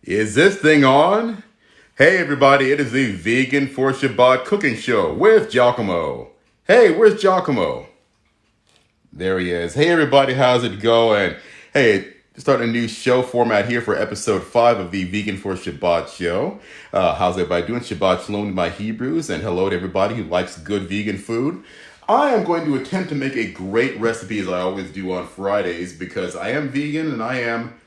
Is this thing on? Hey everybody, it is the Vegan for Shabbat Cooking Show with Giacomo. Hey, where's Giacomo? There he is. Hey everybody, how's it going? Hey, starting a new show format here for episode 5 of the Vegan for Shabbat show. How's everybody doing? Shabbat Shalom to my Hebrews, and hello to everybody who likes good vegan food. I am going to attempt to make a great recipe as I always do on Fridays because I am vegan and I am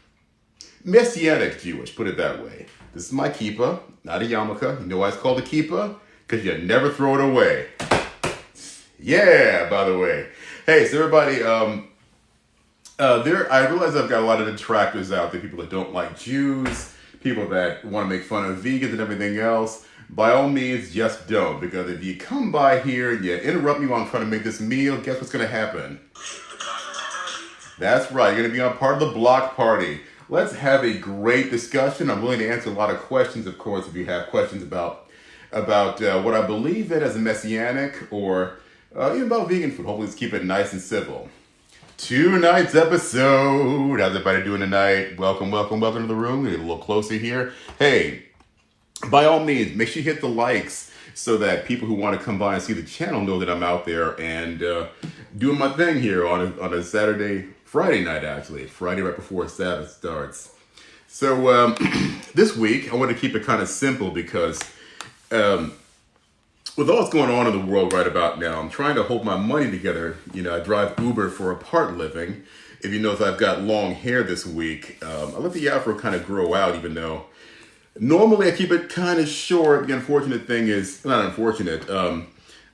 Messianic Jewish, put it that way. This is my kippah, not a yarmulke. You know why it's called a kippah? Because you never throw it away. Yeah, by the way. Hey, so everybody, I realize I've got a lot of detractors out there, people that don't like Jews, people that want to make fun of vegans and everything else. By all means, just don't. Because if you come by here and you interrupt me while I'm trying to make this meal, guess what's going to happen? That's right, you're going to be on part of the block party. Let's have a great discussion. I'm willing to answer a lot of questions, of course, if you have questions about what I believe in as a Messianic or even about vegan food. Hopefully, let's keep it nice and civil. Tonight's episode. How's everybody doing tonight? Welcome to the room. Get a little closer here. Hey, by all means, make sure you hit the likes so that people who want to come by and see the channel know that I'm out there and doing my thing here on a Friday night, actually. Friday right before Sabbath starts. So this week, I want to keep it kind of simple because with all that's going on in the world right about now, I'm trying to hold my money together. You know, I drive Uber for a part living. If you notice, I've got long hair this week. I let the afro kind of grow out, even though normally I keep it kind of short. The unfortunate thing is, not unfortunate,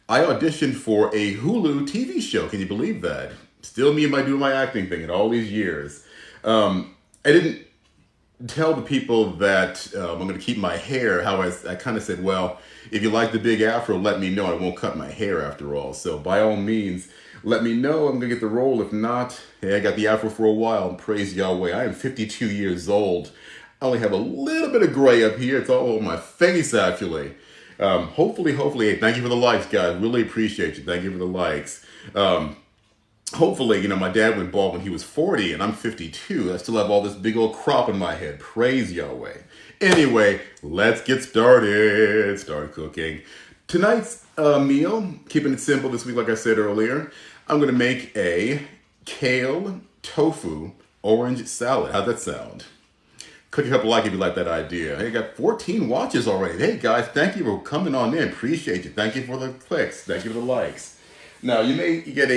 I auditioned for a Hulu TV show. Can you believe that? Still me and doing my acting thing in all these years. I didn't tell the people that I'm going to keep my hair. How I kind of said, well, if you like the big afro, let me know. I won't cut my hair after all. So by all means, let me know. I'm going to get the role. If not, hey, I got the afro for a while. And praise Yahweh. I am 52 years old. I only have a little bit of gray up here. It's all over my face, actually. Hopefully, hey, thank you for the likes, guys. Really appreciate you. Thank you for the likes. Hopefully, you know, my dad went bald when he was 40 and I'm 52. I still have all this big old crop in my head. Praise Yahweh. Anyway, let's get started. Start cooking. Tonight's meal, keeping it simple this week, like I said earlier, I'm going to make a kale tofu orange salad. How'd that sound? Click a couple like if you like that idea. Hey, got 14 watches already. Hey, guys, thank you for coming on in. Appreciate you. Thank you for the clicks. Thank you for the likes. Now, you may get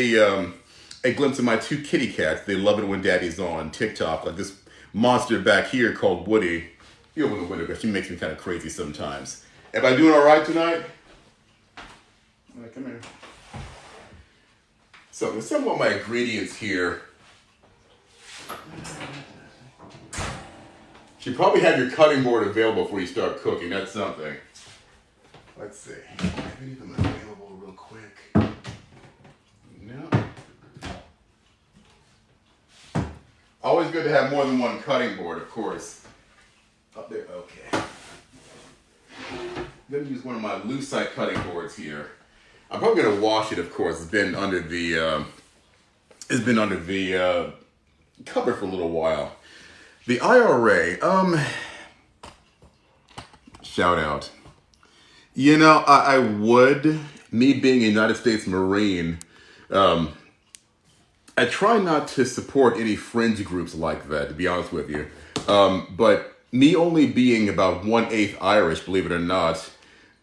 a glimpse of my 2 kitty cats. They love it when Daddy's on TikTok. Like this monster back here called Woody. You open the window because she makes me kind of crazy sometimes. Am I doing all right tonight? All right, come here. So there's some of my ingredients here. You probably have your cutting board available before you start cooking. That's something. Let's see. I need them available real quick. No. Always good to have more than one cutting board, of course. Up there, okay. I'm going to use one of my lucite cutting boards here. I'm probably going to wash it, of course. It's been under the cupboard for a little while. The IRA, shout out. You know, I would, me being a United States Marine, I try not to support any fringe groups like that, to be honest with you. But me only being about 1/8 Irish, believe it or not,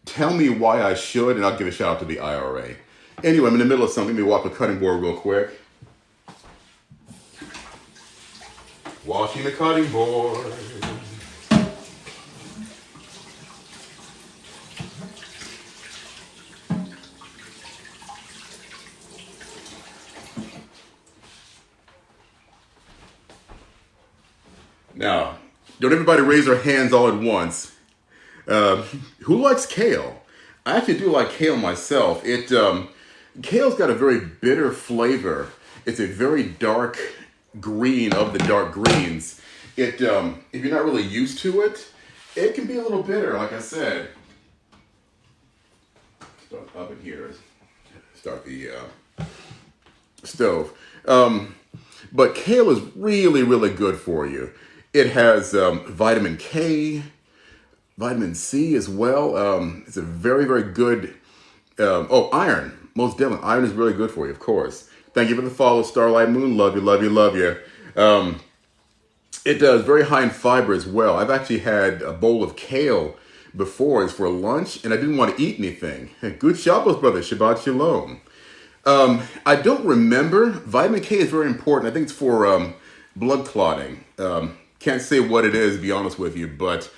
tell me why I should, and I'll give a shout out to the IRA. Anyway, I'm in the middle of something. Let me walk the cutting board real quick. Washing the cutting board. Now, don't everybody raise their hands all at once. Who likes kale? I actually do like kale myself. Kale's got a very bitter flavor. It's a very dark green of the dark greens. If you're not really used to it, it can be a little bitter, like I said. Start up in here. Start the stove. But kale is really, really good for you. It has vitamin K, vitamin C as well. It's a very, very good, iron. Most definitely. Iron is really good for you, of course. Thank you for the follow, Starlight Moon. Love you, love you, love you. It does very high in fiber as well. I've actually had a bowl of kale before. It's for lunch, and I didn't want to eat anything. Good Shabbos, brother. Shabbat Shalom. I don't remember. Vitamin K is very important. I think it's for blood clotting. Can't say what it is, to be honest with you, but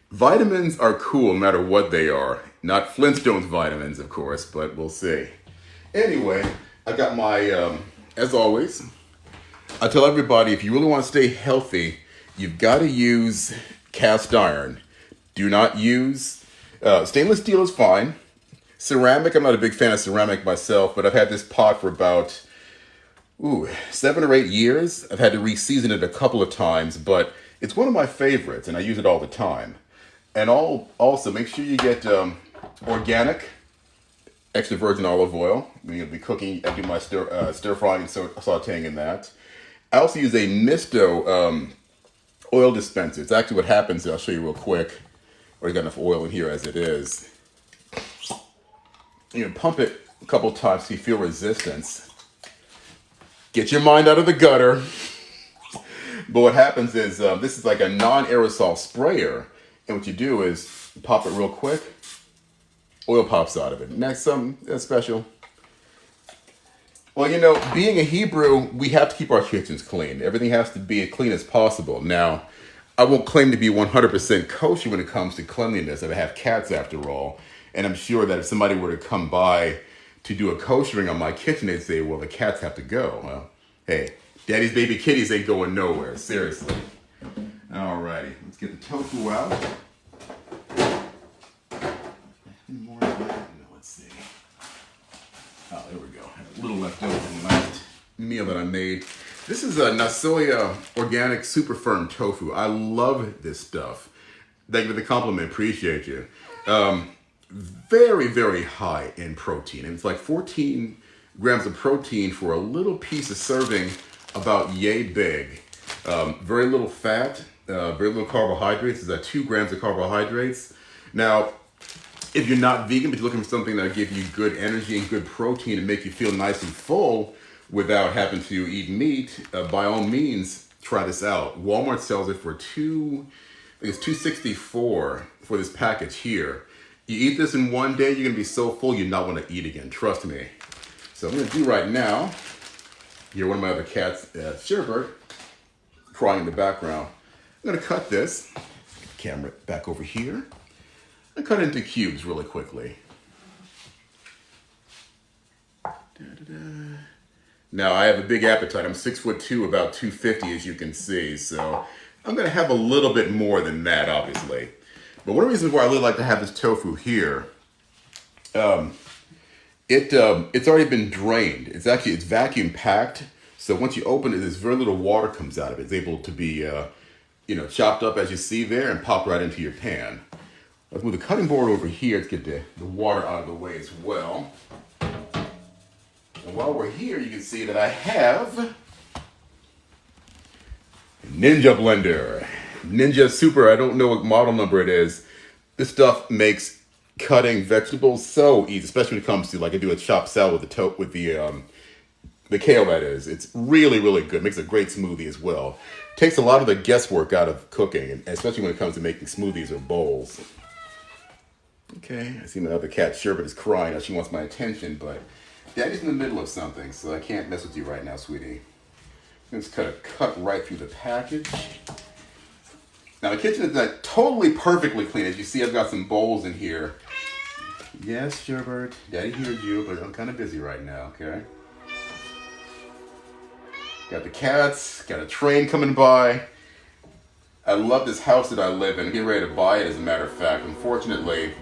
vitamins are cool no matter what they are. Not Flintstones vitamins, of course, but we'll see. Anyway, I got my, as always, I tell everybody, if you really want to stay healthy, you've got to use cast iron. Do not use, stainless steel is fine. Ceramic, I'm not a big fan of ceramic myself, but I've had this pot for about, 7 or 8 years. I've had to re-season it a couple of times, but it's one of my favorites, and I use it all the time. And also, make sure you get organic, extra virgin olive oil. You'll be cooking, I do my stir frying and sauteing in that. I also use a Misto oil dispenser. It's actually what happens, I'll show you real quick. Already got enough oil in here as it is. You know, pump it a couple times so you feel resistance. Get your mind out of the gutter. But what happens is, this is like a non-aerosol sprayer. And what you do is pop it real quick. Oil pops out of it. Next, something that's special. Well, you know, being a Hebrew, we have to keep our kitchens clean. Everything has to be as clean as possible. Now, I won't claim to be 100% kosher when it comes to cleanliness. I have cats after all. And I'm sure that if somebody were to come by to do a koshering on my kitchen, they'd say, well, the cats have to go. Well, hey, daddy's baby kitties ain't going nowhere. Seriously. Alrighty, let's get the tofu out. Any more of that? No, let's see. Oh, there we go. I have a little left over from the last meal that I made. This is a Nasoya organic super firm tofu. I love this stuff. Thank you for the compliment. Appreciate you. Very, very high in protein. And it's like 14 grams of protein for a little piece of serving about yay big. Very little fat, very little carbohydrates. It's at 2 grams of carbohydrates. Now, if you're not vegan, but you're looking for something that'll give you good energy and good protein and make you feel nice and full without having to eat meat, by all means, try this out. Walmart sells it for $2.64 for this package here. You eat this in one day, you're gonna be so full you not want to eat again. Trust me. So I'm gonna do right now. You're one of my other cats, Sherbert, crying in the background. I'm gonna cut this. Camera back over here. And cut it into cubes really quickly. Now I have a big appetite. I'm 6'2", about 250, as you can see. So I'm gonna have a little bit more than that, obviously. But one of the reasons why I really like to have this tofu here, it's already been drained. It's vacuum packed. So once you open it, there's very little water comes out of it. It's able to be, chopped up as you see there and pop right into your pan. Let's move the cutting board over here to get the water out of the way as well. And while we're here, you can see that I have a Ninja blender. Ninja Super, I don't know what model number it is. This stuff makes cutting vegetables so easy, especially when it comes to, like I do a chopped salad with the kale, that is. It's really, really good. Makes a great smoothie as well. Takes a lot of the guesswork out of cooking, and especially when it comes to making smoothies or bowls. Okay, I see my other cat, Sherbert, is crying. Now she wants my attention, but Daddy's in the middle of something, so I can't mess with you right now, sweetie. Let's cut right through the package. Now the kitchen is not totally perfectly clean. As you see, I've got some bowls in here. Yes, Sherbert, Daddy hears you, but I'm kind of busy right now, okay? Got the cats, got a train coming by. I love this house that I live in. I'm getting ready to buy it, as a matter of fact. Unfortunately,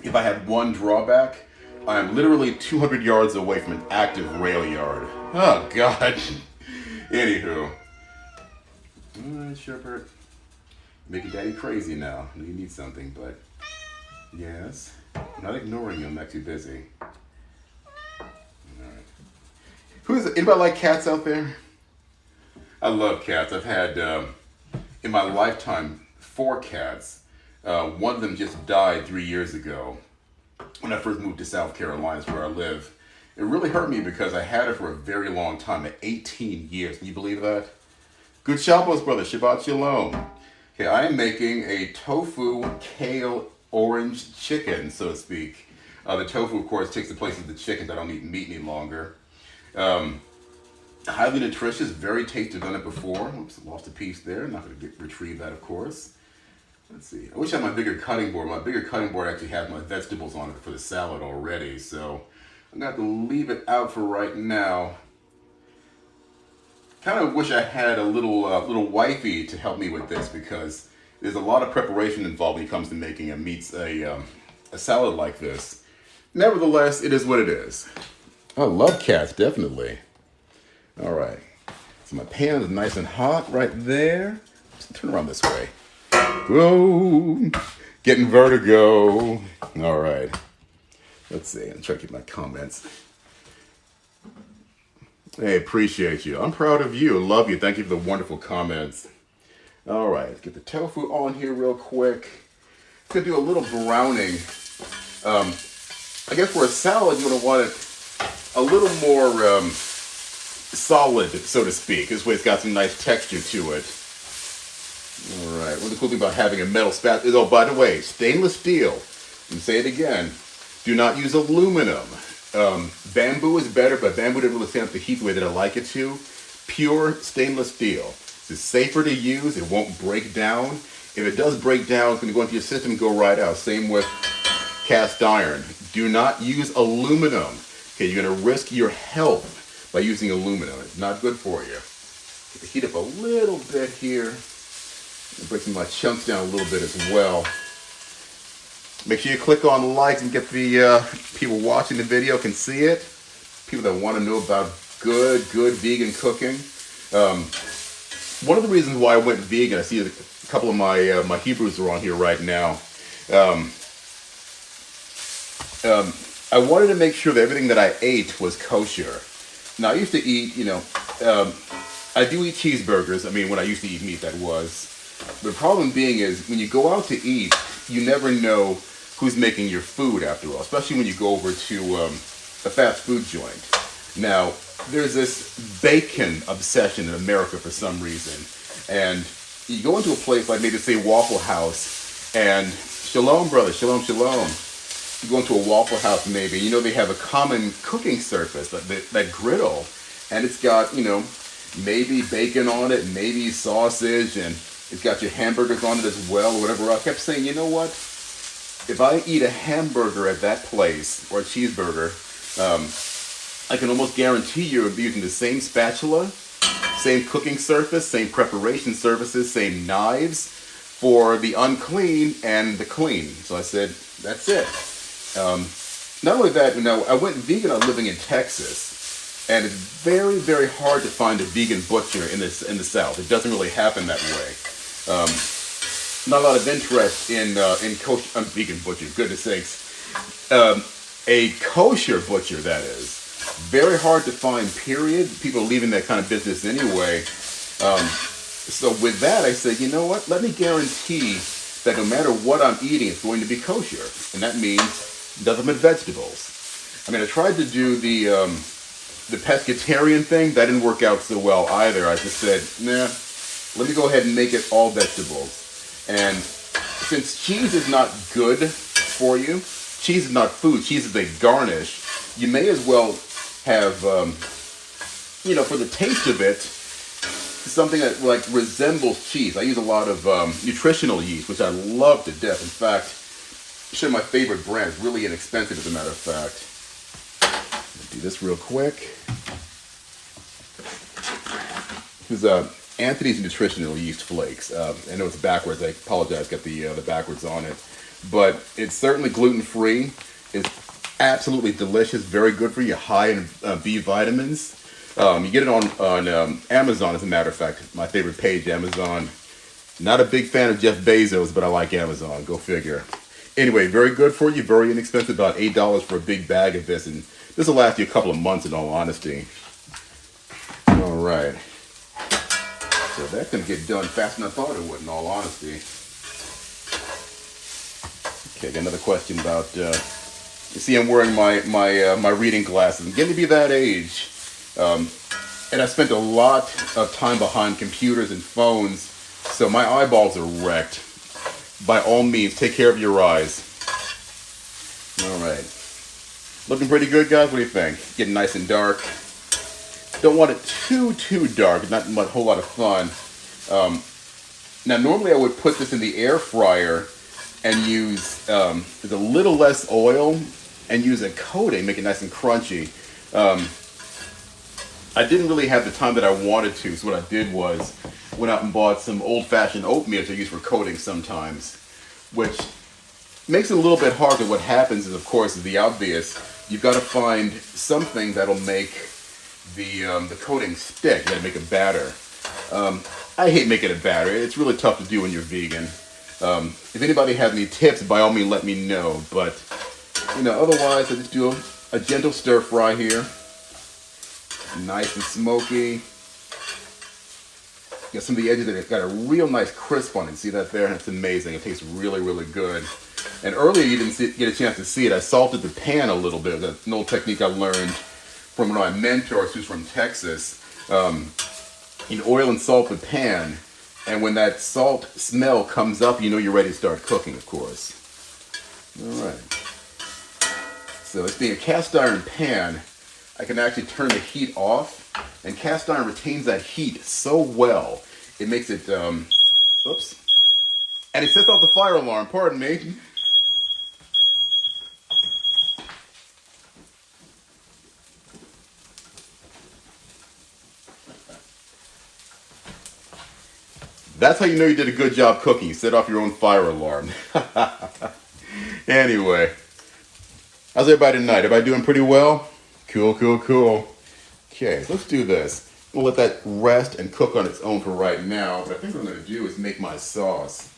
if I had one drawback, I am literally 200 yards away from an active rail yard. Oh, God. Anywho. All right, Sherbert. Making Daddy crazy now. I know you need something, but yes. I'm not ignoring you. I'm actually busy. All right. Anybody like cats out there? I love cats. I've had in my lifetime 4 cats. One of them just died 3 years ago when I first moved to South Carolina, where I live. It really hurt me because I had her for a very long time, at 18 years. Can you believe that? Good Shabbos, brother. Shabbat Shalom. Okay, I am making a tofu kale orange chicken, so to speak. The tofu, of course, takes the place of the chicken. I don't eat meat any longer. Highly nutritious, very tasty. I've done it before. Oops, lost a piece there. I'm not going to retrieve that, of course. Let's see. I wish I had my bigger cutting board. My bigger cutting board actually has my vegetables on it for the salad already, so I'm going to have to leave it out for right now. Kind of wish I had a little wifey to help me with this, because there's a lot of preparation involved when it comes to making a salad like this. Nevertheless, it is what it is. I love cats, definitely. All right. So my pan is nice and hot right there. Just turn around this way. Whoa, getting vertigo. All right. Let's see. I'm trying to keep my comments. Hey, appreciate you. I'm proud of you. Love you. Thank you for the wonderful comments. All right. Let's get the tofu on here real quick. Gonna do a little browning. I guess for a salad, you're gonna want it a little more solid, so to speak. This way it's got some nice texture to it. All right. What's the cool thing about having a metal spatula is, oh, by the way, stainless steel. Let me say it again. Do not use aluminum. Bamboo is better, but bamboo doesn't really stand up to heat the way that I like it to. Pure stainless steel. It's safer to use. It won't break down. If it does break down, it's going to go into your system and go right out. Same with cast iron. Do not use aluminum. Okay, you're going to risk your health by using aluminum. It's not good for you. Get the heat up a little bit here. Break some of my chunks down a little bit as well. Make sure you click on like and get the people watching the video can see it. People that want to know about good vegan cooking. One of the reasons why I went vegan, I see a couple of my Hebrews are on here right now. I wanted to make sure that everything that I ate was kosher. Now I used to eat, I do eat cheeseburgers. I mean, when I used to eat meat, that was. The problem being is when you go out to eat, you never know who's making your food after all, especially when you go over to a fast food joint. Now, there's this bacon obsession in America for some reason. And you go into a place like maybe say Waffle House, and shalom, brother, shalom, shalom. You go into a Waffle House maybe, they have a common cooking surface, that griddle, and it's got, maybe bacon on it, maybe sausage, and it's got your hamburgers on it as well, or whatever. I kept saying, you know what? If I eat a hamburger at that place, or a cheeseburger, I can almost guarantee you'll be using the same spatula, same cooking surface, same preparation surfaces, same knives for the unclean and the clean. So I said, that's it. Not only that, I went vegan. I'm living in Texas, and it's very, very hard to find a vegan butcher in the South. It doesn't really happen that way. Not a lot of interest in kosher. Vegan butcher. Goodness sakes, a kosher butcher, that is. Very hard to find. Period. People are leaving that kind of business anyway. So with that, I said, you know what? Let me guarantee that no matter what I'm eating, it's going to be kosher, and that means nothing but vegetables. I mean, I tried to do the pescatarian thing. That didn't work out so well either. I just said, nah, let me go ahead and make it all vegetables. And since cheese is not good for you, cheese is not food, cheese is a garnish, you may as well have, for the taste of it, something that like resembles cheese. I use a lot of nutritional yeast, which I love to death. In fact, sure, my favorite brand is really inexpensive, as a matter of fact. Do this real quick. This is Anthony's Nutritional Yeast Flakes. I know it's backwards. I apologize, got the backwards on it. But it's certainly gluten-free. It's absolutely delicious, very good for you, high in B vitamins. You get it on Amazon, as a matter of fact. My favorite page, Amazon. Not a big fan of Jeff Bezos, but I like Amazon. Go figure. Anyway, very good for you, very inexpensive, about $8 for a big bag of this, and this will last you a couple of months in all honesty. All right. So that's going to get done faster than I thought it would, in all honesty. Okay, got another question about, you see I'm wearing my reading glasses. I'm getting to be that age. And I spent a lot of time behind computers and phones, so my eyeballs are wrecked. By all means, take care of your eyes. All right. Looking pretty good, guys? What do you think? Getting nice and dark. Don't want it too dark. Not a whole lot of fun. Now, normally I would put this in the air fryer and use a little less oil and use a coating, make it nice and crunchy. I didn't really have the time that I wanted to, so what I did was went out and bought some old-fashioned oatmeal to use for coating sometimes, which makes it a little bit harder. What happens is, of course, is the obvious. You've got to find something that'll make the coating stick. You got to make a batter. I hate making a batter. It's really tough to do when you're vegan. If anybody has any tips, by all means, let me know. But otherwise, I just do a gentle stir fry here. Nice and smoky. Got some of the edges that it's got a real nice crisp on it. See that there? That's amazing. It tastes really, really good. And earlier you didn't get a chance to see it. I salted the pan a little bit. That's an old technique I learned from one of my mentors who's from Texas. You oil and salt the pan, and when that salt smell comes up, you know you're ready to start cooking, of course. All right. So it's being a cast iron pan. I can actually turn the heat off, and cast iron retains that heat so well. It makes it, oops. And it sets off the fire alarm, pardon me. That's how you know you did a good job cooking. You set off your own fire alarm. Anyway, how's everybody tonight? Everybody doing pretty well? Cool. Okay, so let's do this. We'll let that rest and cook on its own for right now. But I think what I'm going to do is make my sauce.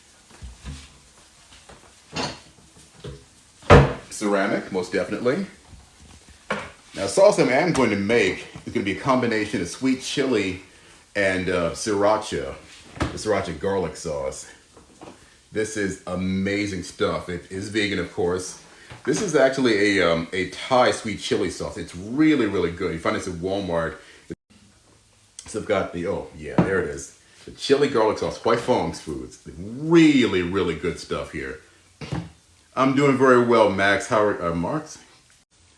Ceramic, most definitely. Now, the sauce I am going to make is going to be a combination of sweet chili and sriracha. The sriracha garlic sauce. This is amazing stuff. It is vegan, of course. This is actually a Thai sweet chili sauce. It's really, really good. You find this at Walmart. So I've got the, oh yeah, there it is. The chili garlic sauce, White Fong's Foods. Really, really good stuff here. I'm doing very well, Max. Marks?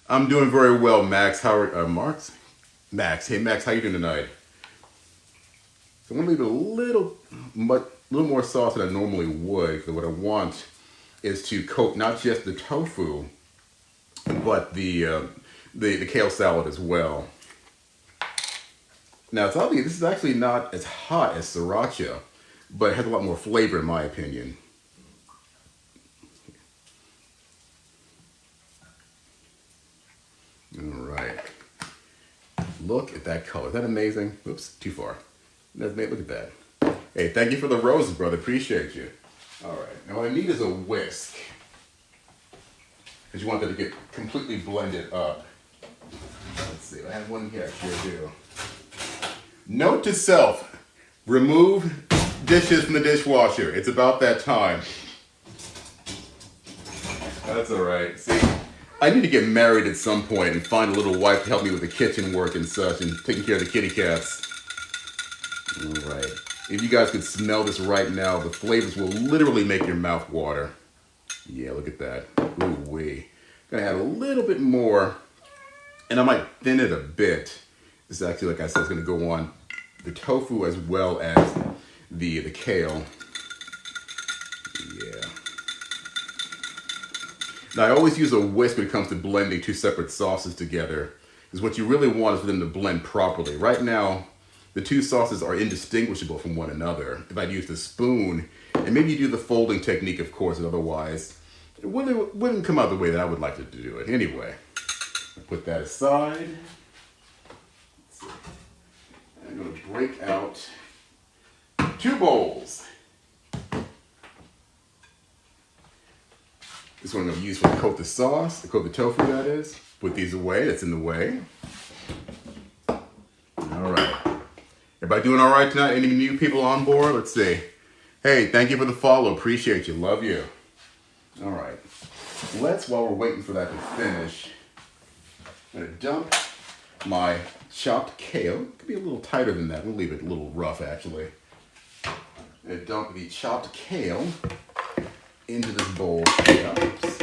I'm doing very well, Max. Marks? Max. Hey, Max, how you doing tonight? So I'm going to leave it a little more sauce than I normally would, because what I want is to coat not just the tofu, but the kale salad as well. Now, it's obvious this is actually not as hot as sriracha, but it has a lot more flavor in my opinion. All right. Look at that color. Is that amazing? Oops, too far. Look at that. Hey, thank you for the roses, brother. Appreciate you. All right. Now what I need is a whisk, because you want that to get completely blended up. Let's see. I have one here. I sure do. Note to self: remove dishes from the dishwasher. It's about that time. That's all right. See, I need to get married at some point and find a little wife to help me with the kitchen work and such, and taking care of the kitty cats. All right. If you guys could smell this right now, the flavors will literally make your mouth water. Yeah, look at that. Ooh-wee. Gonna add a little bit more, and I might thin it a bit. This is actually, like I said, it's gonna go on the tofu as well as the kale. Yeah. Now, I always use a whisk when it comes to blending two separate sauces together, because what you really want is for them to blend properly. Right now, the two sauces are indistinguishable from one another. If I'd used a spoon, and maybe you do the folding technique, of course, otherwise, it wouldn't come out the way that I would like to do it. Anyway, put that aside. I'm going to break out 2 bowls. This one I'm going to use for coat the sauce, to coat the tofu, that is. Put these away, that's in the way. All right. Everybody doing all right tonight? Any new people on board? Let's see. Hey, thank you for the follow. Appreciate you. Love you. All right. Let's, while we're waiting for that to finish, I'm going to dump my chopped kale. It could be a little tighter than that. We'll leave it a little rough, actually. I'm going to dump the chopped kale into this bowl. Oops.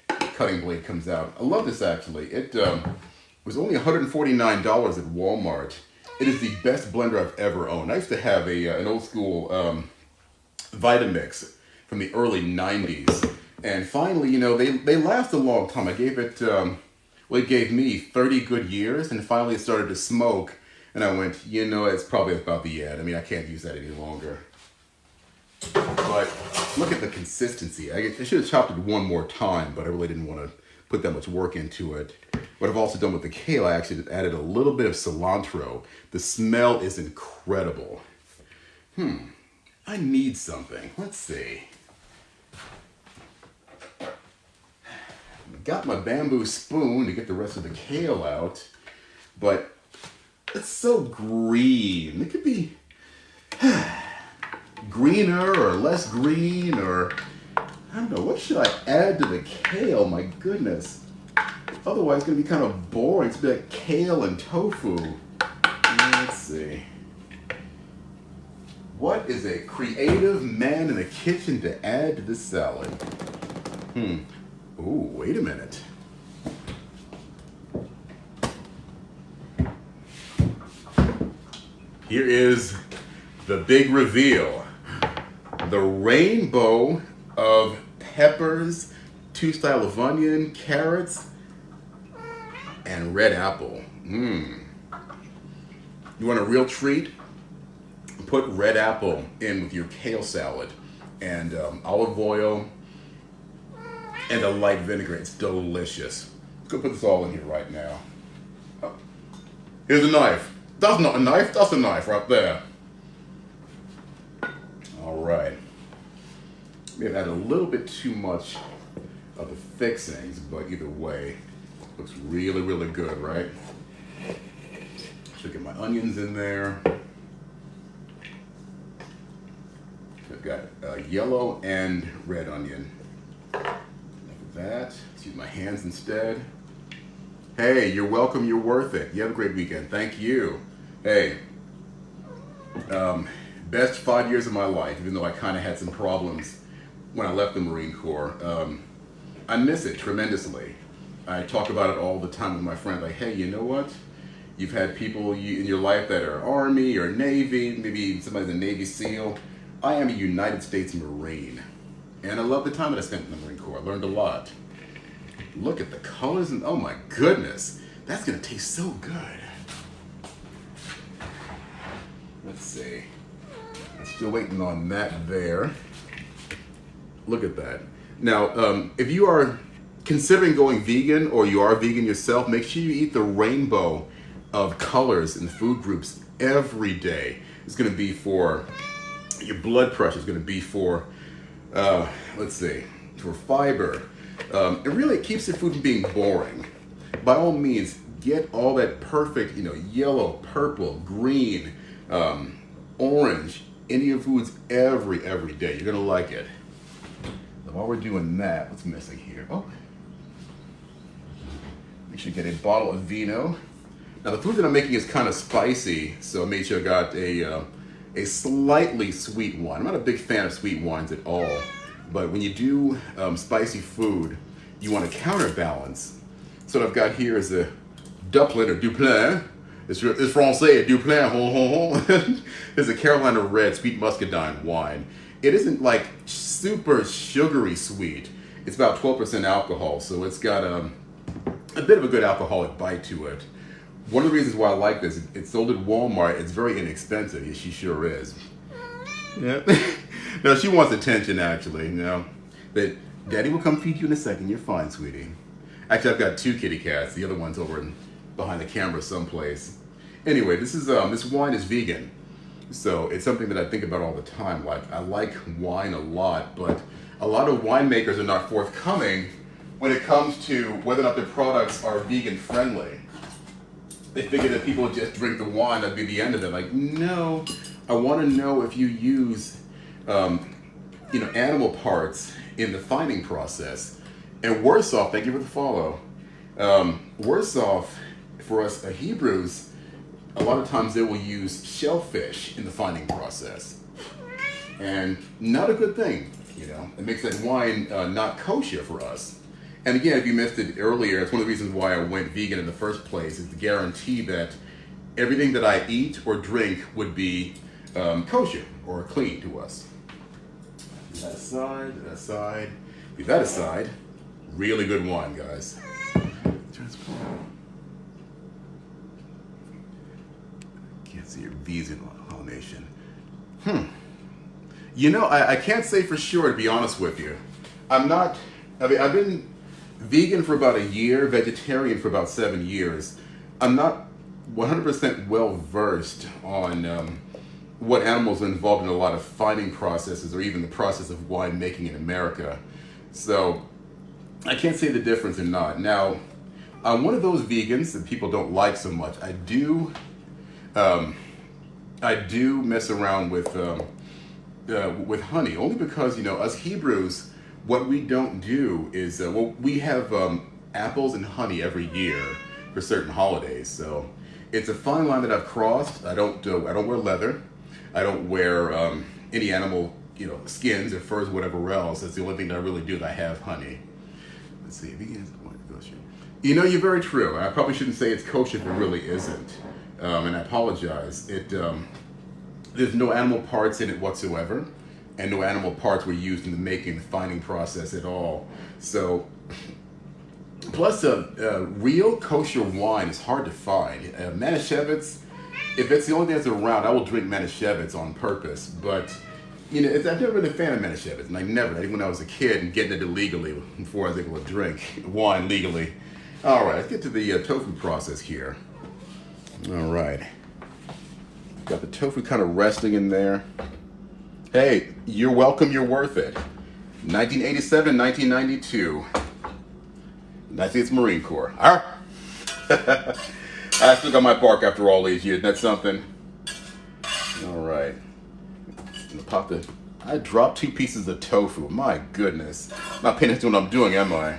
The cutting blade comes out. I love this, actually. It was only $149 at Walmart. It is the best blender I've ever owned. I used to have an old school Vitamix from the early 90s. And finally, you know, they last a long time. I gave it, it gave me 30 good years, and finally it started to smoke. And I went, you know, it's probably about the end. I mean, I can't use that any longer. But look at the consistency. I should have chopped it one more time, but I really didn't want to put that much work into it. What I've also done with the kale, I actually added a little bit of cilantro. The smell is incredible. I need something. Let's see. Got my bamboo spoon to get the rest of the kale out, but it's so green. It could be greener or less green, or I don't know. What should I add to the kale? My goodness. Otherwise, it's going to be kind of boring. It's going to be like kale and tofu. Let's see. What is a creative man in the kitchen to add to this salad? Oh, wait a minute. Here is the big reveal. The rainbow of peppers, 2 styles of onion, carrots, and red apple. You want a real treat? Put red apple in with your kale salad and olive oil and a light vinegar. It's delicious. Let's go put this all in here right now. Oh. Here's a knife. That's not a knife, that's a knife right there. All right. We have had a little bit too much of the fixings, but either way, looks really, really good, right? Should get my onions in there. I've got yellow and red onion. That. Let's use my hands instead. Hey, you're welcome, you're worth it. You have a great weekend. Thank you. Hey, best 5 years of my life, even though I kind of had some problems when I left the Marine Corps. I miss it tremendously. I talk about it all the time with my friends, like, hey, you know what? You've had people in your life that are Army or Navy, maybe somebody's a Navy SEAL. I am a United States Marine. And I love the time that I spent in the Marine Corps. I learned a lot. Look at the colors and oh my goodness, that's gonna taste so good. Let's see. I'm still waiting on that there. Look at that. Now, if you are considering going vegan or you are vegan yourself, make sure you eat the rainbow of colors and food groups every day. It's gonna be for your blood pressure. It's gonna be for let's see, for fiber. It really keeps your food from being boring. By all means, get all that perfect, yellow, purple, green, orange into your foods every day. You're gonna like it. So while we're doing that, what's missing here? Oh, we should get a bottle of vino. Now the food that I'm making is kind of spicy, so I made sure I got a slightly sweet wine. I'm not a big fan of sweet wines at all, but when you do spicy food, you want to counterbalance. So what I've got here is a Duplin or Duplin. It's Francais, Duplin. It's a Carolina Red sweet muscadine wine. It isn't like super sugary sweet. It's about 12% alcohol, so it's got a bit of a good alcoholic bite to it. One of the reasons why I like this, it's sold at Walmart. It's very inexpensive. Yeah, she sure is. Yeah. No, she wants attention, actually. But Daddy will come feed you in a second. You're fine, sweetie. Actually, I've got 2 kitty cats. The other one's over behind the camera someplace. Anyway, this wine is vegan. So it's something that I think about all the time. Like, I like wine a lot, but a lot of winemakers are not forthcoming when it comes to whether or not their products are vegan friendly. They figure that people just drink the wine, that'd be the end of it. Like, no, I want to know if you use, animal parts in the fining process. And worse off, thank you for the follow. Worse off for us Hebrews, a lot of times they will use shellfish in the fining process. And not a good thing, It makes that wine not kosher for us. And again, if you missed it earlier, it's one of the reasons why I went vegan in the first place, is to guarantee that everything that I eat or drink would be kosher or clean to us. Leave that aside, leave that aside. Really good wine, guys. Can't see your V's in nation. I can't say for sure, to be honest with you. I've been vegan for about a year, vegetarian for about 7 years. I'm not 100% well versed on what animals are involved in a lot of fining processes, or even the process of wine making in America. So I can't say the difference or not. Now, I'm one of those vegans that people don't like so much. I do mess around with honey, only because us Hebrews, what we don't do is we have apples and honey every year for certain holidays. So it's a fine line that I've crossed. I don't wear leather. I don't wear any animal skins or furs, whatever else. That's the only thing that I really do. That I have honey. Let's see. You're very true. I probably shouldn't say it's kosher if it really isn't. And I apologize. There's no animal parts in it whatsoever, and no animal parts were used in the making, the fining process at all. So, plus real kosher wine is hard to find. Manischewitz, if it's the only thing that's around, I will drink Manischewitz on purpose. But I've never been a fan of Manischewitz, and I think when I was a kid and getting it illegally before I was able to drink wine legally. All right, let's get to the tofu process here. All right. Got the tofu kind of resting in there. Hey, you're welcome, you're worth it. 1987, 1992. I think it's Marine Corps. I still got my bark after all these years. That's something. All right. I dropped 2 pieces of tofu. My goodness. Not paying attention to what I'm doing, am I?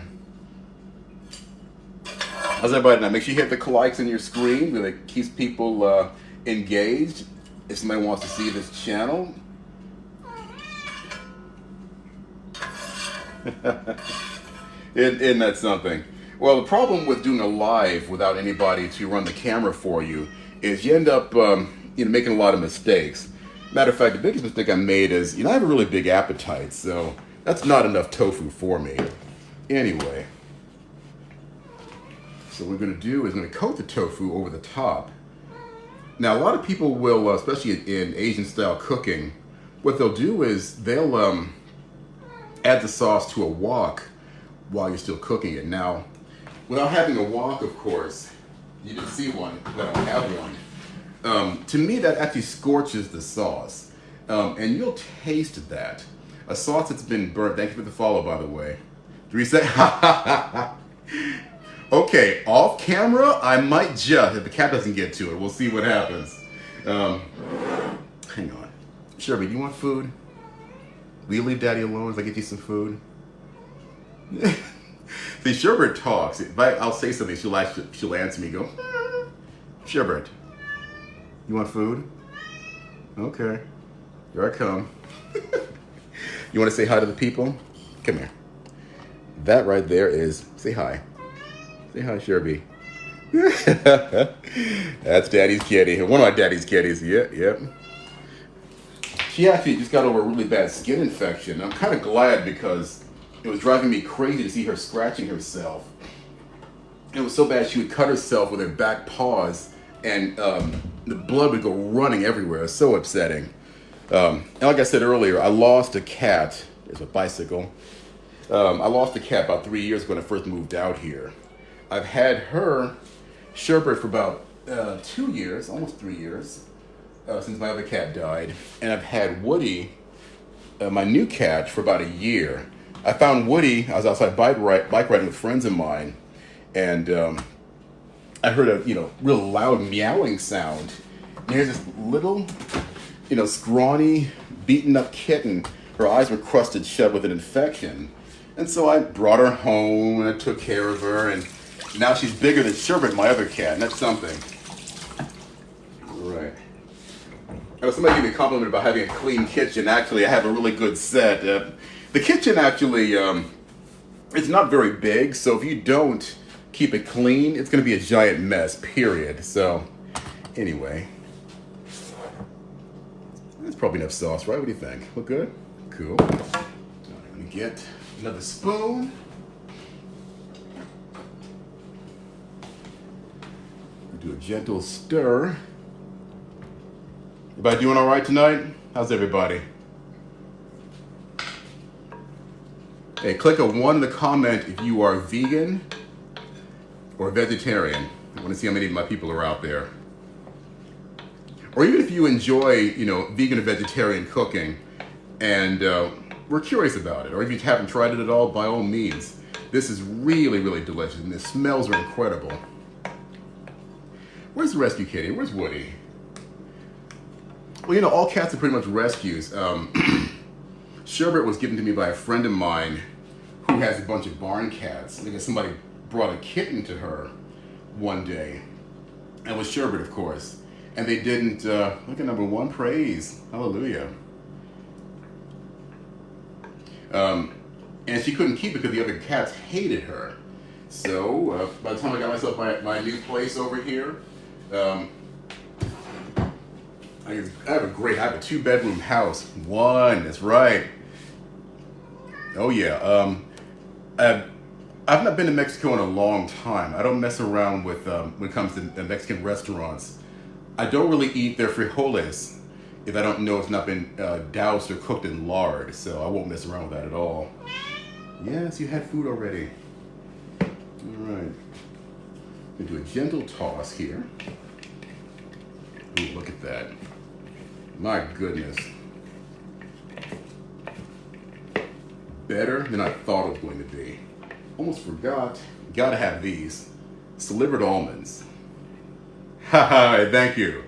How's everybody now? Make sure you hit the likes on your screen. It keeps people engaged. If somebody wants to see this channel. Isn't that something? Well, the problem with doing a live without anybody to run the camera for you is you end up making a lot of mistakes. Matter of fact, the biggest mistake I made is, I have a really big appetite, so that's not enough tofu for me. Anyway, so what we're going to do is going to coat the tofu over the top. Now, a lot of people will, especially in Asian-style cooking, what they'll do is they'll add the sauce to a wok while you're still cooking it. Now, without having a wok, of course, you didn't see one, but I don't have one. To me, that actually scorches the sauce, and you'll taste that. A sauce that's been burnt. Thank you for the follow, by the way. 3 seconds. Okay, off camera, I might just, if the cat doesn't get to it, we'll see what happens. Hang on. Sherby, do you want food? Will you leave Daddy alone if I get you some food? See, Sherbert talks. If I'll say something, she'll answer me, go, Sherbert, you want food? Okay, here I come. You want to say hi to the people? Come here. That right there is, say hi. Say hi, Sherby. That's Daddy's kitty. One of my daddy's kitties. Yep. She actually just got over a really bad skin infection. I'm kind of glad because it was driving me crazy to see her scratching herself. It was so bad she would cut herself with her back paws, and the blood would go running everywhere. It was so upsetting. And like I said earlier, I lost a cat. There's a bicycle. I lost a cat about 3 years ago when I first moved out here. I've had her, Sherbert, for about 2 years, almost 3 years, since my other cat died. And I've had Woody, my new cat, for about a year. I found Woody, I was outside bike riding with friends of mine, and I heard a, real loud meowing sound. And here's this little, scrawny, beaten up kitten. Her eyes were crusted shut with an infection. And so I brought her home and I took care of her, and now she's bigger than Sherbet, my other cat, and that's something. All right. Somebody gave me a compliment about having a clean kitchen. Actually, I have a really good set. The kitchen actually, it's not very big, so if you don't keep it clean, it's going to be a giant mess, period. So, anyway. That's probably enough sauce, right? What do you think? Look good? Cool. Now I'm going to get another spoon. Do a gentle stir. Everybody doing all right tonight? How's everybody? Hey, click a 1 in the comment if you are vegan or vegetarian. I want to see how many of my people are out there. Or even if you enjoy, vegan or vegetarian cooking and we're curious about it, or if you haven't tried it at all, by all means. This is really, really delicious, and the smells are incredible. Where's the rescue kitty? Where's Woody? Well, all cats are pretty much rescues. Sherbet was given to me by a friend of mine who has a bunch of barn cats. I guess somebody brought a kitten to her one day. And it was Sherbet, of course. And they didn't, look at number 1, praise. Hallelujah. And she couldn't keep it because the other cats hated her. So, by the time I got myself my new place over here, I have a 2-bedroom house. 1, that's right. Oh yeah. I've not been to Mexico in a long time. I don't mess around with when it comes to the Mexican restaurants. I don't really eat their frijoles if I don't know it's not been doused or cooked in lard. So I won't mess around with that at all. Yes, you had food already. All right. I'm gonna do a gentle toss here. Ooh, look at that. My goodness. Better than I thought it was going to be. Almost forgot. Gotta have these. Slivered almonds. Haha, thank you.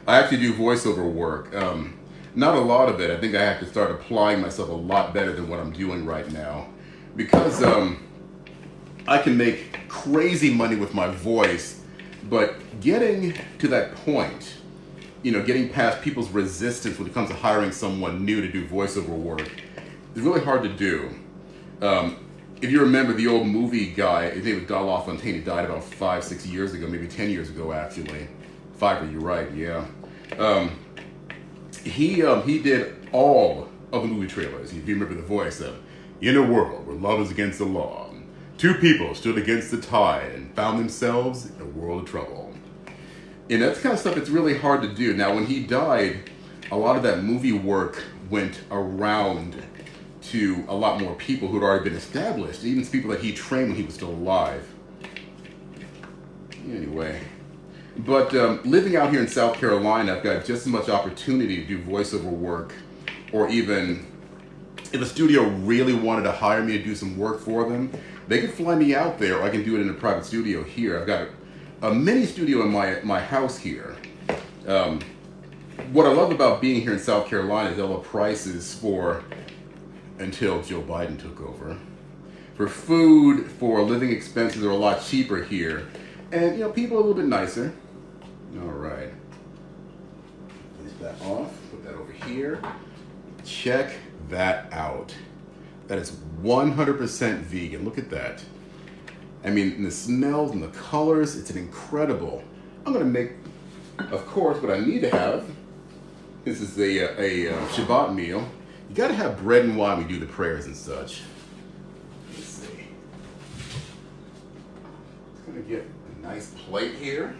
I actually do voiceover work. Not a lot of it. I think I have to start applying myself a lot better than what I'm doing right now. Because I can make crazy money with my voice, but getting to that point, getting past people's resistance when it comes to hiring someone new to do voiceover work is really hard to do. If you remember the old movie guy, his name was Don LaFontaine. He died about 5-6 years ago, maybe 10 years ago actually. 5, you're right, yeah. He did all of the movie trailers. If you remember the voice of, in a world where love is against the law, 2 people stood against the tide and found themselves in a world of trouble. And that's the kind of stuff that's really hard to do. Now, when he died, a lot of that movie work went around to a lot more people who had already been established, even people that he trained when he was still alive. Anyway, but living out here in South Carolina, I've got just as much opportunity to do voiceover work, or even if a studio really wanted to hire me to do some work for them, they could fly me out there, or I can do it in a private studio here. I've got a mini studio in my house here. What I love about being here in South Carolina is all the prices for, until Joe Biden took over, for food, for living expenses are a lot cheaper here. And, people are a little bit nicer. All right. Finish that off, put that over here. Check that out. That is 100% vegan. Look at that. I mean, the smells and the colors, it's an incredible. I'm gonna make, of course, what I need to have. This is a Shabbat meal. You gotta have bread and wine when you do the prayers and such. Let's see. Just gonna get a nice plate here.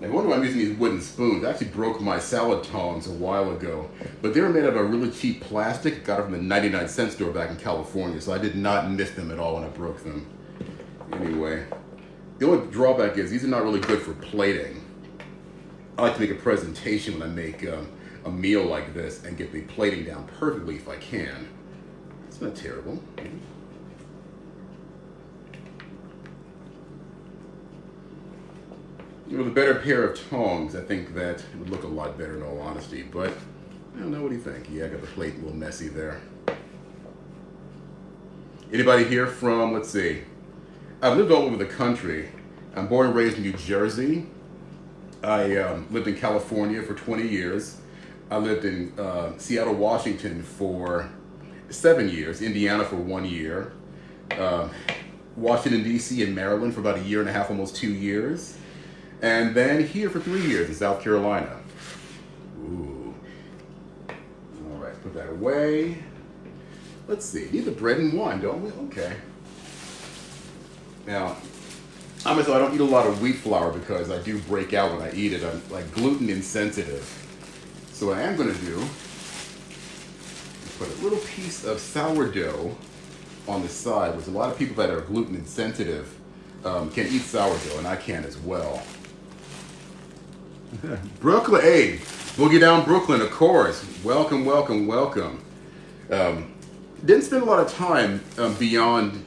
I wonder why I'm using these wooden spoons. I actually broke my salad tongs a while ago, but they were made out of a really cheap plastic. Got it from the 99-cent store back in California, so I did not miss them at all when I broke them. Anyway, the only drawback is these are not really good for plating. I like to make a presentation when I make a meal like this and get the plating down perfectly if I can. It's not terrible. With a better pair of tongs, I think that it would look a lot better in all honesty, but I don't know, what do you think? Yeah, I got the plate a little messy there. Anybody here from, let's see, I've lived all over the country. I'm born and raised in New Jersey. I lived in California for 20 years. I lived in Seattle, Washington for 7 years, Indiana for 1 year, Washington, D.C. and Maryland for about 1.5 years, almost 2 years. And then here for 3 years in South Carolina. Ooh. All right, put that away. Let's see, need the bread and wine, don't we? Okay. Now, honestly, I don't eat a lot of wheat flour because I do break out when I eat it. I'm like gluten insensitive. So what I am gonna do is put a little piece of sourdough on the side, which a lot of people that are gluten insensitive can eat sourdough, and I can as well. Brooklyn, hey, Boogie Down Brooklyn, of course. Welcome, welcome, welcome. Didn't spend a lot of time beyond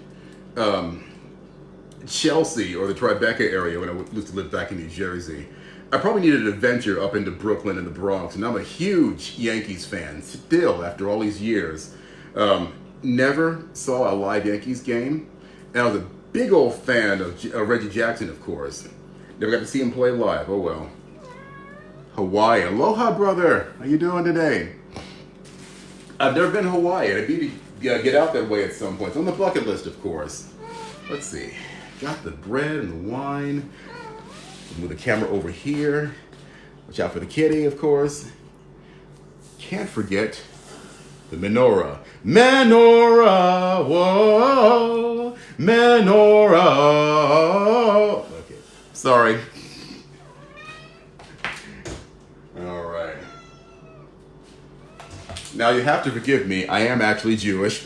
Chelsea or the Tribeca area when I used to live back in New Jersey. I probably needed an adventure up into Brooklyn and the Bronx, and I'm a huge Yankees fan still after all these years. Never saw a live Yankees game, and I was a big old fan of Reggie Jackson, of course. Never got to see him play live, oh well. Hawaii, aloha brother, how you doing today? I've never been to Hawaii, and I'd be to get out that way at some point. It's on the bucket list, of course. Let's see, got the bread and the wine. Move the camera over here. Watch out for the kitty, of course. Can't forget the menorah. Menorah, whoa, menorah. Okay, sorry. All right. Now you have to forgive me. I am actually Jewish,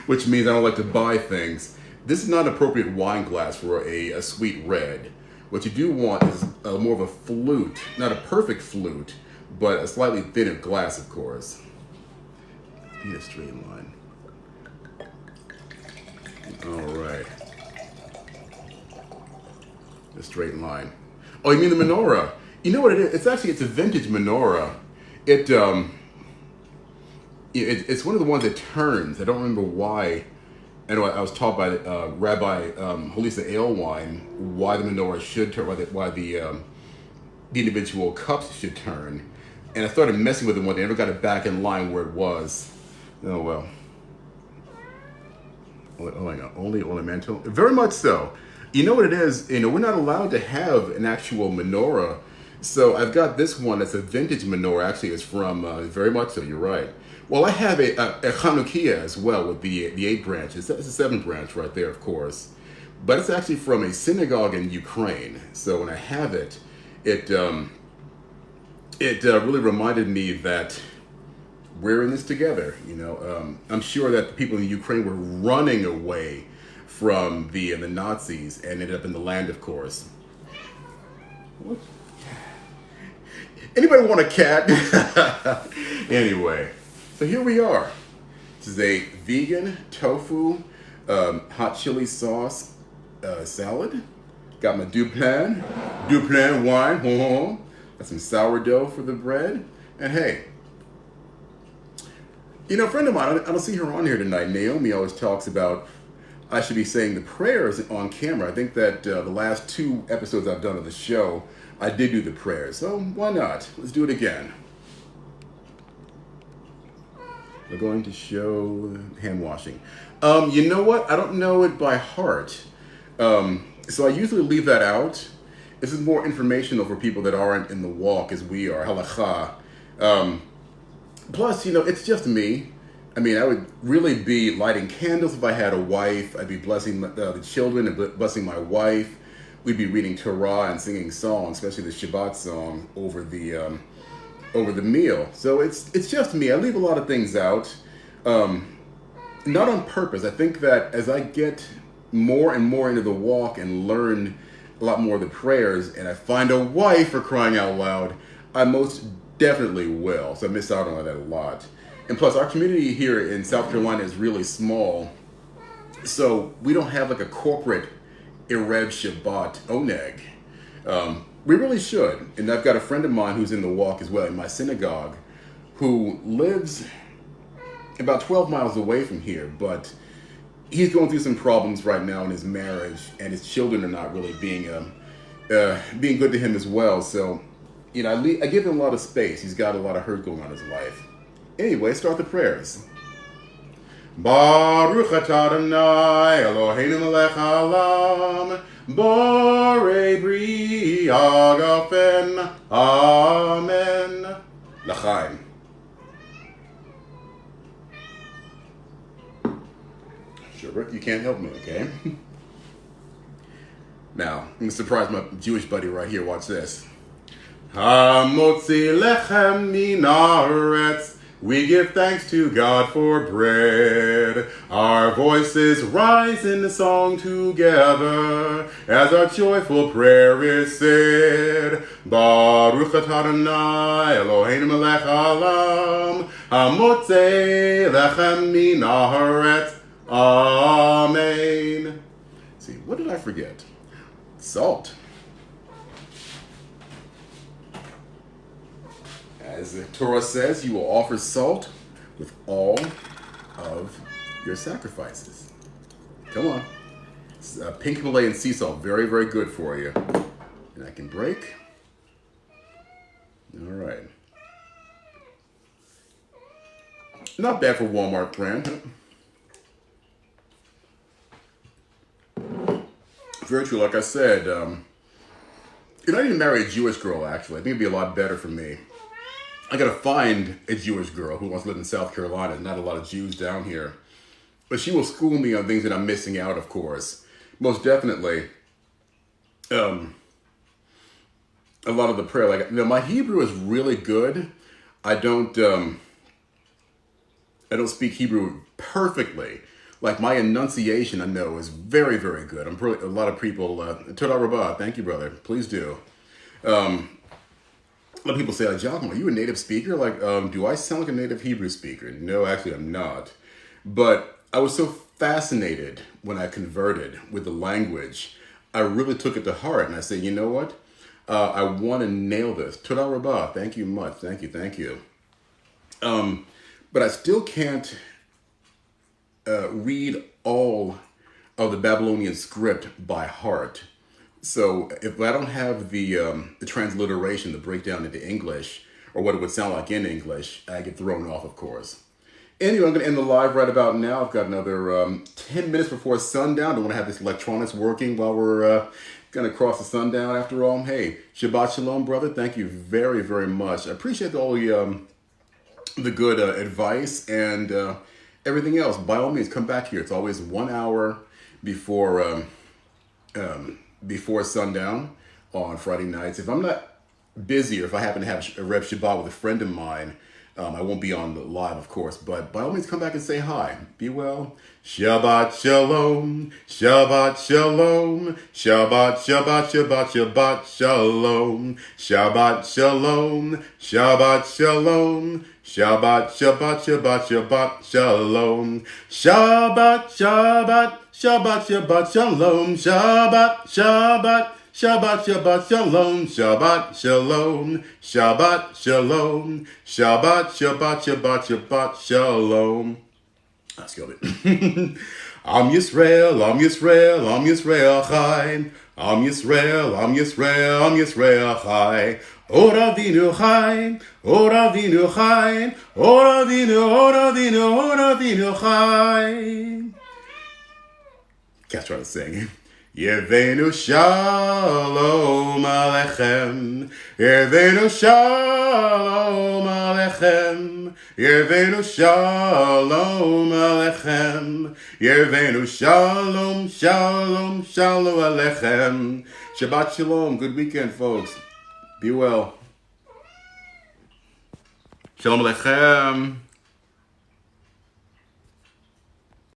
which means I don't like to buy things. This is not an appropriate wine glass for a sweet red. What you do want is more of a flute, not a perfect flute, but a slightly thinner glass, of course. Be a straight line. All right. A straight line. Oh, you mean the menorah? You know what it is? It's a vintage menorah. It's one of the ones that turns. I don't remember why. I know I was taught by Rabbi Holisa Alewine why the menorah should turn, why the individual cups should turn. And I started messing with it one day. I never got it back in line where it was. Oh well. Oh, hang on. Only ornamental? Very much so. You know what it is? You know, we're not allowed to have an actual menorah. So I've got this one that's a vintage menorah. Actually, it's from, very much so, you're right. Well, I have a Chanukiah as well with the 8 branches. It's a 7 branch right there, of course. But it's actually from a synagogue in Ukraine. So when I have it, it really reminded me that we're in this together. You know, I'm sure that the people in Ukraine were running away from the Nazis and ended up in the land, of course. Anybody want a cat? Anyway, so here we are. This is a vegan tofu hot chili sauce salad. Got my Duplain wine. Got some sourdough for the bread. And hey, you know, a friend of mine, I don't see her on here tonight. Naomi always talks about I should be saying the prayers on camera. I think that the last 2 episodes I've done of the show, I did do the prayers. So why not? Let's do it again. We're going to show hand washing. You know what? I don't know it by heart. So I usually leave that out. This is more informational for people that aren't in the walk as we are. Halakha. Plus, you know, it's just me. I mean, I would really be lighting candles if I had a wife. I'd be blessing the children and blessing my wife. We'd be reading Torah and singing songs, especially the Shabbat song, over the meal. So it's just me. I leave a lot of things out, not on purpose. I think that as I get more and more into the walk and learn a lot more of the prayers, and I find a wife, for crying out loud, I most definitely will. So I miss out on that a lot. And plus, our community here in South Carolina is really small, so we don't have like a corporate Erev Shabbat Oneg. We really should. And I've got a friend of mine who's in the walk as well in my synagogue who lives about 12 miles away from here, but he's going through some problems right now in his marriage, and his children are not really being good to him as well. So, I give him a lot of space. He's got a lot of hurt going on in his life. Anyway, let's start the prayers. Baruch atah Adonai Eloheinu melech haolam borei bri hagafen amen. L'chaim. Sure, Rick, you can't help me, okay? Now, I'm going to surprise my Jewish buddy right here. Watch this. Hamotzi lechem min haaretz. We give thanks to God for bread. Our voices rise in song together as our joyful prayer is said. Baruch atah Adonai Eloheinu melech haolam hamotzei lechem min haaretz. Amen. See, what did I forget? Salt. As the Torah says, you will offer salt with all of your sacrifices. Come on. It's, pink Himalayan sea salt, very, very good for you. And I can break. All right. Not bad for Walmart brand. Very true. Like I said, I didn't marry a Jewish girl, actually. I think it'd be a lot better for me. I gotta find a Jewish girl who wants to live in South Carolina. Not a lot of Jews down here. But she will school me on things that I'm missing out, of course. Most definitely. A lot of the prayer. My Hebrew is really good. I don't speak Hebrew perfectly. Like, my enunciation, I know, is very, very good. A lot of people, Toda Rabbah, thank you, brother. Please do. A lot of people say, Giacomo, are you a native speaker? Do I sound like a native Hebrew speaker? No, actually, I'm not. But I was so fascinated when I converted with the language. I really took it to heart. And I said, you know what? I want to nail this. Toda Rabbah, thank you much. Thank you. But I still can't read all of the Babylonian script by heart. So if I don't have the transliteration, the breakdown into English, or what it would sound like in English, I get thrown off, of course. Anyway, I'm going to end the live right about now. I've got another 10 minutes before sundown. Don't want to have this electronics working while we're going to cross the sundown after all. Hey, Shabbat Shalom, brother. Thank you very, very much. I appreciate all the good advice and everything else. By all means, come back here. It's always 1 hour before sundown on Friday nights. If I'm not busy, or if I happen to have a Rev Shabbat with a friend of mine, I won't be on the live, of course. But by all means, come back and say hi. Be well. Shabbat Shalom. Shabbat Shalom. Shabbat, Shabbat, Shabbat, Shabbat Shalom. Shabbat Shalom. Shabbat Shalom. Shabbat, Shabbat, Shabbat, Shabbat Shalom. Shabbat, Shabbat, Shabbat, Shabbat Shalom. Shabbat, Shabbat, Shabbat, Shabbat Shalom. Shabbat Shalom. Shabbat Shalom. Shabbat, Shabbat, Shabbat, Shabbat Shalom. Let's go. Am Yisrael, Am Yisrael, Am Yisrael Chai. Am Yisrael, Am Yisrael, Am Yisrael Chai. Or Avinu Chai, Or Avinu Chai, Or Avinu, Or Avinu, Or Avinu Chai. Can't try to sing. Yevenu Shalom Alechem, Yevenu Shalom Alechem, Yevenu Shalom Alechem, Yevenu Shalom, Shalom, Shalom Alechem. Shabbat Shalom. Good weekend, folks. Be well. Shalom Alechem.